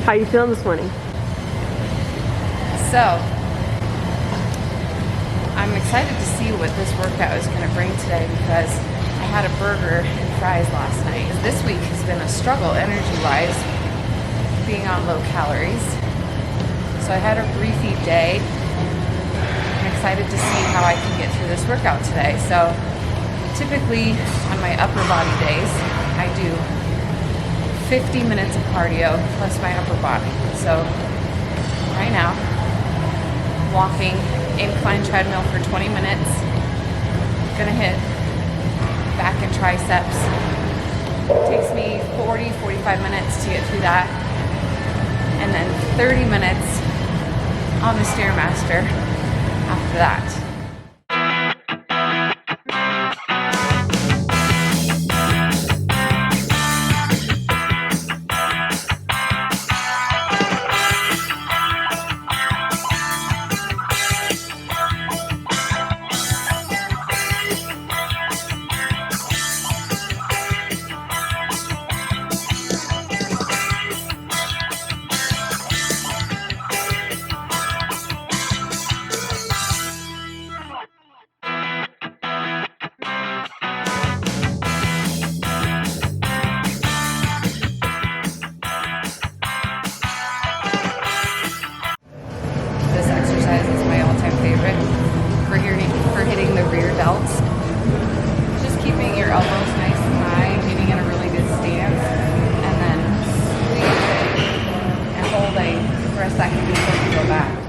How you feeling this morning? So, I'm excited to see what this workout is going to bring today because I had a burger and fries last night. This week has been a struggle energy-wise, being on low calories. So I had a refeed day. I'm excited to see how I can get through this workout today. So typically on my upper body days, I do 50 minutes of cardio plus my upper body. So right now, walking, incline treadmill for 20 minutes. Gonna hit back and triceps. Takes me 45 minutes to get through that. And then 30 minutes on the Stairmaster after that. For hitting the rear delts. Just keeping your elbows nice and high, getting in a really good stance, and then squeezing and holding for a second before you go back.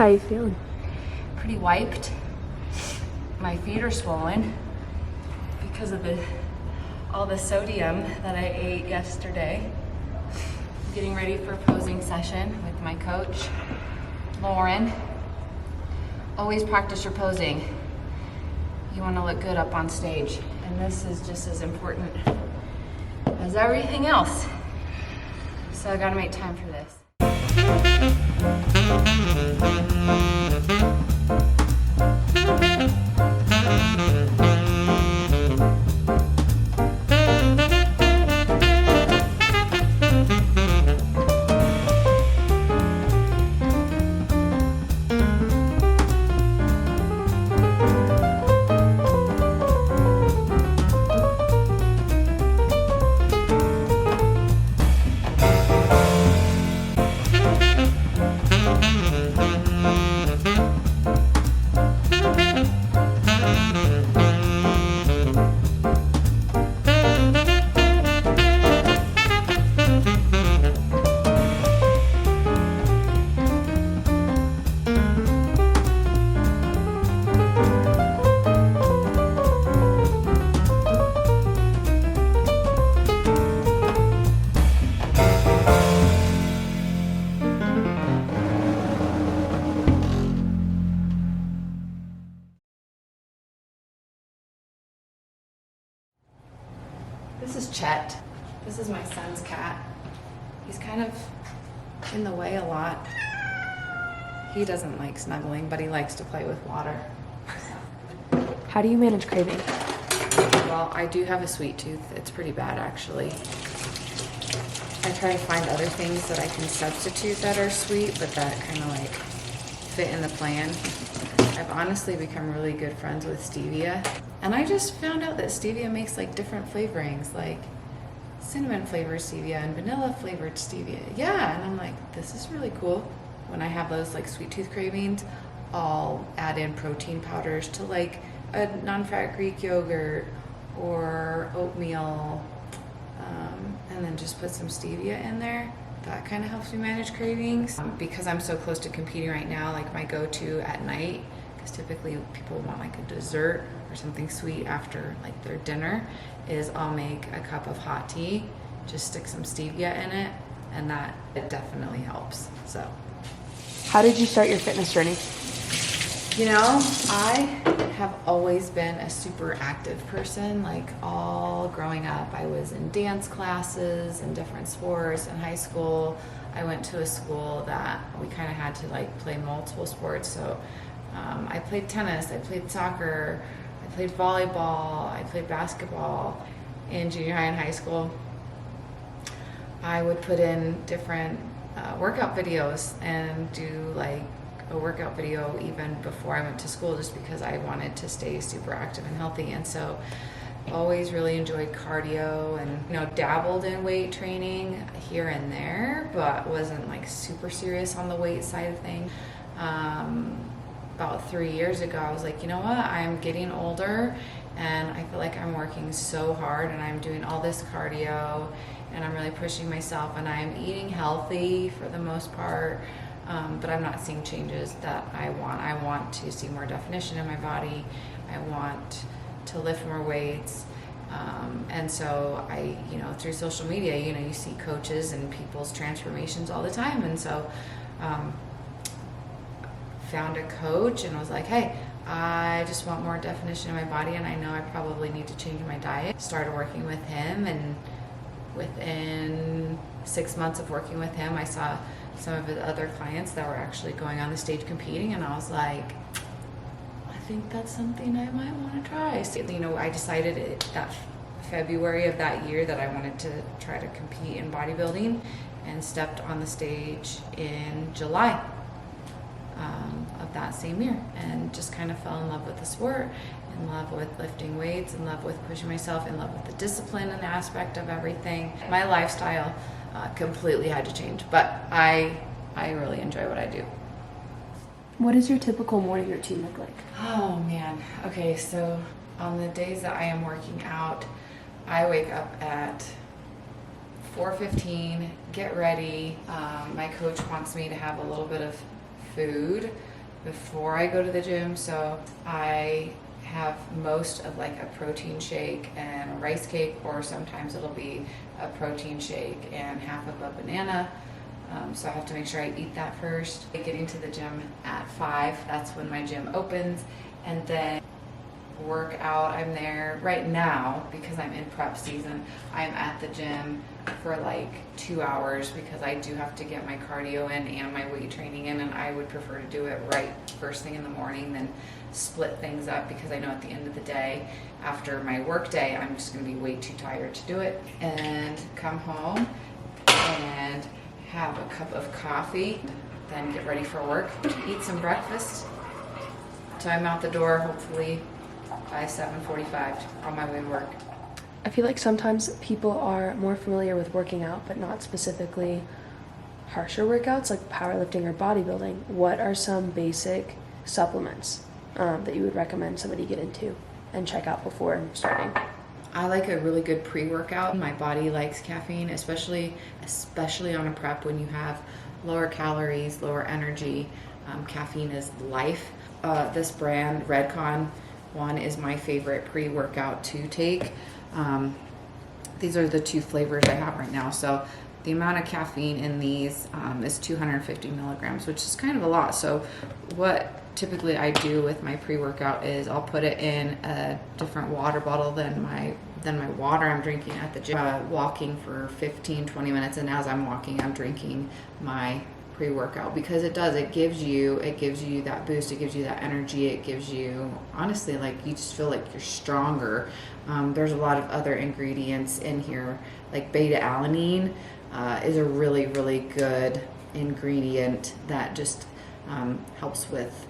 How you feeling? Pretty wiped. My feet are swollen because of all the sodium that I ate yesterday. I'm getting ready for a posing session with my coach, Lauren. Always practice your posing. You want to look good up on stage, and this is just as important as everything else. So I gotta make time for this. This is Chet. This is my son's cat. He's kind of in the way a lot. He doesn't like snuggling, but he likes to play with water. How do you manage craving? Well, I do have a sweet tooth. It's pretty bad, actually. I try to find other things that I can substitute that are sweet, but that kind of like fit in the plan. I've honestly become really good friends with stevia. And I just found out that stevia makes like different flavorings, like cinnamon flavored stevia and vanilla flavored stevia. Yeah, and I'm like, this is really cool. When I have those like sweet tooth cravings, I'll add in protein powders to like a non-fat Greek yogurt or oatmeal. and then just put some stevia in there. That kind of helps me manage cravings. Because I'm so close to competing right now, like my go-to at night, because typically people want like a dessert or something sweet after like their dinner, is I'll make a cup of hot tea, just stick some stevia in it, and that it definitely helps. So How did you start your fitness journey? you know, I have always been a super active person. Like all growing up, I was in dance classes and different sports. In high school, I went to a school that we kind of had to like play multiple sports. So I played tennis, I played soccer, I played volleyball, I played basketball in junior high and high school. I would put in different workout videos and do like a workout video even before I went to school, just because I wanted to stay super active and healthy. And so always really enjoyed cardio and, you know, dabbled in weight training here and there, but wasn't like super serious on the weight side of things. About 3 years ago, I was like, you know what, I'm getting older and I feel like I'm working so hard and I'm doing all this cardio and I'm really pushing myself and I'm eating healthy for the most part. But I'm not seeing changes that I want. I want to see more definition in my body. I want to lift more weights. And so I, you know, through social media, you know, you see coaches and people's transformations all the time. And so found a coach and was like, hey, I just want more definition in my body and I know I probably need to change my diet. Started working with him, and within 6 months of working with him, I saw some of his other clients that were actually going on the stage competing, and I was like, I think that's something I might want to try. So, you know, I decided that February of that year that I wanted to try to compete in bodybuilding, and stepped on the stage in July of that same year, and just kind of fell in love with the sport, in love with lifting weights, in love with pushing myself, in love with the discipline and aspect of everything. My lifestyle completely had to change, but I really enjoy what I do. What does your typical morning routine look like? Oh man. Okay, so on the days that I am working out, I wake up at 4:15, get ready. My coach wants me to have a little bit of food before I go to the gym, so I have most of like a protein shake and a rice cake, or sometimes it'll be a protein shake and half of a banana. So I have to make sure I eat that first. Getting to the gym at 5, that's when my gym opens, and then work out. I'm there right now because I'm in prep season. I'm at the gym for like 2 hours because I do have to get my cardio in and my weight training in, and I would prefer to do it right first thing in the morning than split things up, because I know at the end of the day, after my work day, I'm just going to be way too tired to do it. And come home and have a cup of coffee, then get ready for work, eat some breakfast. So I'm out the door hopefully by 7:45 on my way to work. I feel like sometimes people are more familiar with working out, but not specifically harsher workouts like powerlifting or bodybuilding. What are some basic supplements that you would recommend somebody get into and check out before starting? I like a really good pre-workout. My body likes caffeine, especially on a prep when you have lower calories, lower energy. Caffeine is life. This brand, Redcon one, is my favorite pre-workout to take. These are the 2 flavors I have right now. So the amount of caffeine in these is 250 milligrams, which is kind of a lot. So what typically I do with my pre-workout is I'll put it in a different water bottle than my water I'm drinking at the gym. Walking for 15-20 minutes, and as I'm walking, I'm drinking my pre-workout, because it gives you that boost, it gives you that energy, it gives you, honestly, like, you just feel like you're stronger. There's a lot of other ingredients in here, like beta-alanine is a really, really good ingredient that just helps with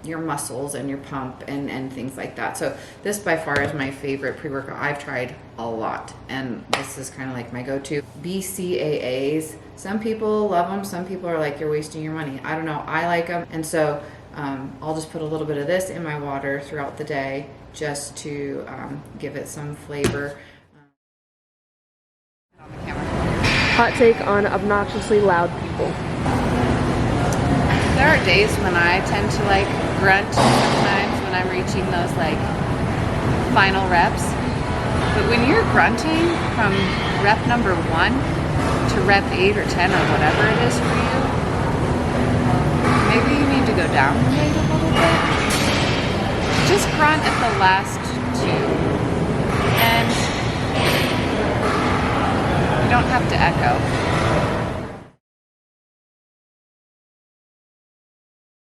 your muscles and your pump and things like that. So this by far is my favorite pre-workout. I've tried a lot, and this is kind of like my go-to. BCAAs, some people love them, some people are like, you're wasting your money. I don't know, I like them, and so I'll just put a little bit of this in my water throughout the day just to give it some flavor. Hot take on obnoxiously loud people. There are days when I tend to like grunt sometimes when I'm reaching those like final reps. But when you're grunting from rep number 1 to rep 8 or 10 or whatever it is for you, maybe you need to go down the rate a little bit. Just grunt at the last 2. And you don't have to echo.